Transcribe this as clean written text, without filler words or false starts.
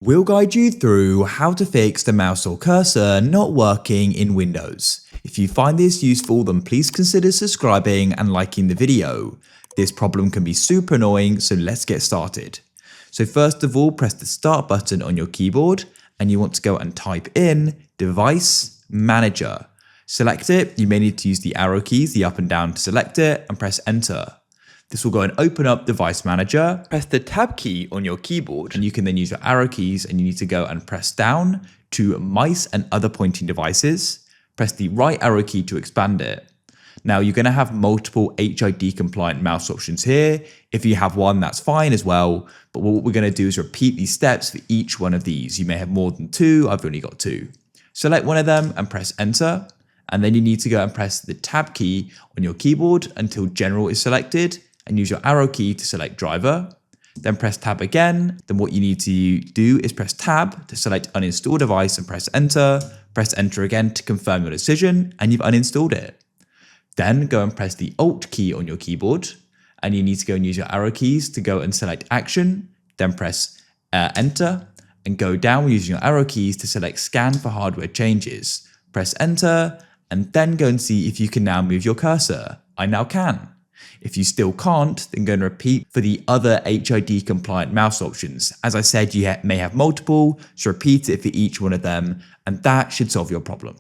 We'll guide you through how to fix the mouse or cursor not working in Windows. If you find this useful, then please consider subscribing and liking the video. This problem can be super annoying, so let's get started. So first of all, press the Start button on your keyboard and you want to go and type in Device Manager. Select it. You may need to use the arrow keys, the up and down, to select it and press Enter. This will go and open up Device Manager. Press the Tab key on your keyboard and you can then use your arrow keys and you need to go and press down to Mice and Other Pointing Devices. Press the right arrow key to expand it. Now you're going to have multiple HID compliant mouse options here. If you have one, that's fine as well. But what we're going to do is repeat these steps for each one of these. You may have more than two. I've only got two. Select one of them and press Enter. And then you need to go and press the Tab key on your keyboard until General is selected and use your arrow key to select Driver. Then press Tab again. Then what you need to do is press Tab to select Uninstall Device and press Enter. Press Enter again to confirm your decision and you've uninstalled it. Then go and press the Alt key on your keyboard and you need to go and use your arrow keys to go and select Action. Then press Enter and go down using your arrow keys to select Scan for hardware changes. Press Enter and then go and see if you can now move your cursor. I now can. If you still can't, then go and repeat for the other HID compliant mouse options. As I said, you may have multiple, so repeat it for each one of them, and that should solve your problem.